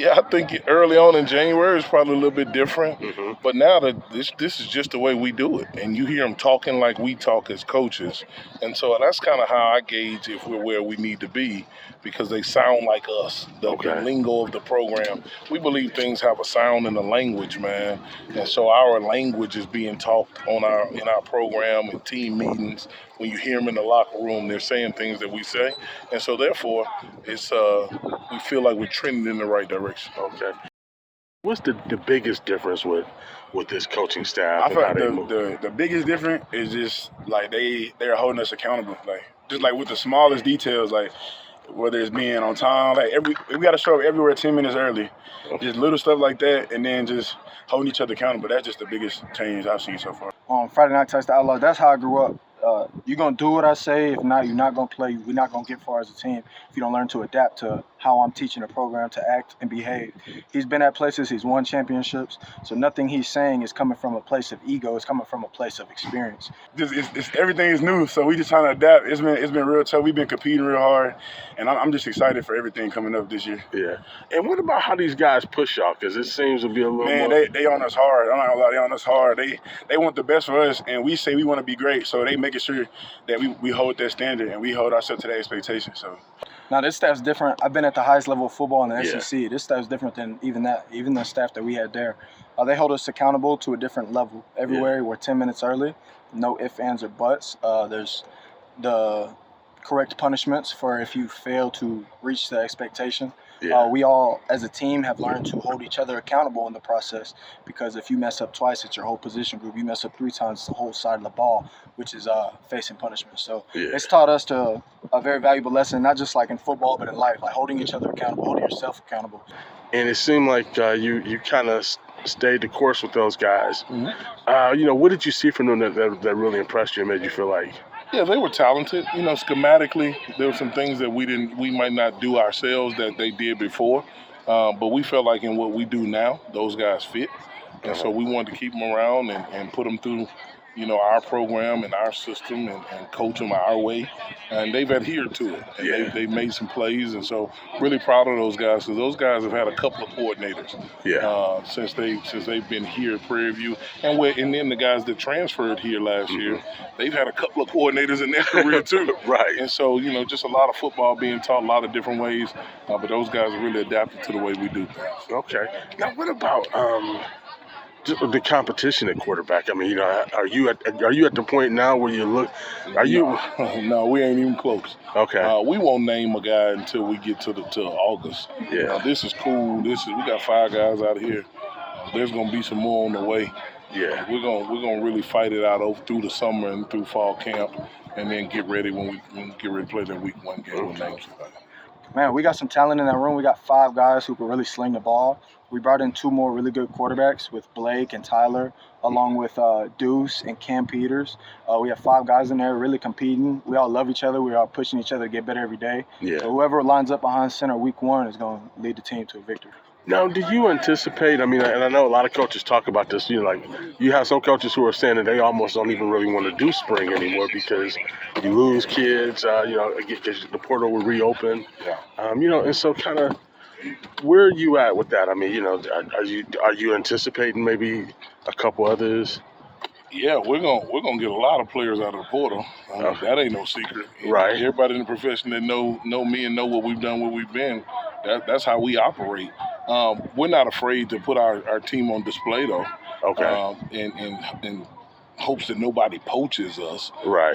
Yeah, I think early on in January is probably a little bit different, but now that this is just the way we do it, and you hear them talking like we talk as coaches, and so that's kind of how I gauge if we're where we need to be, because they sound like us. The lingo of the program, we believe things have a sound in the language, man, and so our language is being talked in our program and team meetings. When you hear them in the locker room, they're saying things that we say, and so therefore, it's we feel like we're trending in the right direction. Okay. What's the biggest difference with this coaching staff? I feel like the biggest difference is just like they're holding us accountable. Like just like with the smallest details, like whether it's being on time, like we got to show up everywhere 10 minutes early. Just little stuff like that, and then just holding each other accountable. That's just the biggest change I've seen so far. On Friday Night Touch the Outlaws, that's how I grew up. You're going to do what I say. If not, you're not going to play. We're not going to get far as a team if you don't learn to adapt to how I'm teaching the program to act and behave. He's been at places, he's won championships, so nothing he's saying is coming from a place of ego. It's coming from a place of experience. Everything is new, so we just trying to adapt. It's been real tough. We've been competing real hard, and I'm just excited for everything coming up this year. Yeah. And what about how these guys push y'all? Because it seems to be a little more. They on us hard. I'm not gonna lie, they on us hard. They want the best for us, and we say we want to be great, so they making sure that we hold that standard and we hold ourselves to that expectation. So. Now this staff's different. I've been at the highest level of football in the SEC. This staff's different than even the staff that we had there. They hold us accountable to a different level. Everywhere we're 10 minutes early, no ifs, ands, or buts. There's the correct punishments for if you fail to reach the expectation. We all, as a team, have learned to hold each other accountable in the process, because if you mess up twice, it's your whole position group. You mess up 3 times, it's the whole side of the ball, which is facing punishment. So it's taught us a very valuable lesson, not just like in football, but in life, like holding each other accountable, holding yourself accountable. And it seemed like you kind of stayed the course with those guys. What did you see from them that really impressed you and made you feel like? Yeah, they were talented. Schematically, there were some things that we might not do ourselves that they did before, but we felt like in what we do now, those guys fit, and so we wanted to keep them around and put them through, our program and our system and coach them our way, and they've adhered to it. And they've made some plays, and so really proud of those guys, because those guys have had a couple of coordinators since they've been here at Prairie View, and then the guys that transferred here last year, they've had a couple of coordinators in their career too. Right. And so just a lot of football being taught a lot of different ways, but those guys are really adapted to the way we do things. Okay. Now what about the competition at quarterback? I mean, are you at the point now where you look? No, we ain't even close. Okay. We won't name a guy until we get to August. Yeah. This is cool. We got 5 guys out here. There's gonna be some more on the way. Yeah. We're gonna really fight it out through the summer and through fall camp, and then get ready when we get ready to play that week 1 game. We'll name somebody. Man, we got some talent in that room. We got 5 guys who can really sling the ball. We brought in 2 more really good quarterbacks with Blake and Tyler, along with Deuce and Cam Peters. We have 5 guys in there really competing. We all love each other. We're all pushing each other to get better every day. Yeah. So whoever lines up behind center week 1 is going to lead the team to a victory. Now, do you anticipate, and I know a lot of coaches talk about this, like you have some coaches who are saying that they almost don't even really want to do spring anymore because you lose kids, because the portal will reopen. And so kind of where are you at with that? I mean, are you anticipating maybe a couple others? Yeah, we're gonna get a lot of players out of the portal. That ain't no secret. Right. Everybody in the profession that know me and know what we've done, where we've been, that's how we operate. We're not afraid to put our team on display, though. Okay. In hopes that nobody poaches us. Right.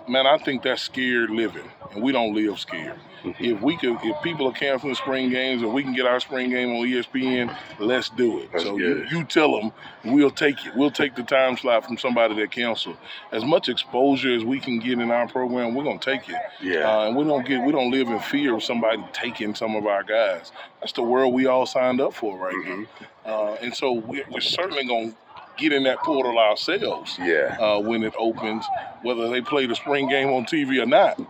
Man, I think that's scared living, and we don't live scared. If people are canceling spring games and we can get our spring game on ESPN, let's do it. That's so good. you tell them, we'll take it. We'll take the time slot from somebody that canceled. As much exposure as we can get in our program, we're gonna take it. Yeah. And we don't live in fear of somebody taking some of our guys. That's the world we all signed up for right now. And so we're certainly gonna get in that portal ourselves. Yeah. When it opens, whether they play the spring game on TV or not.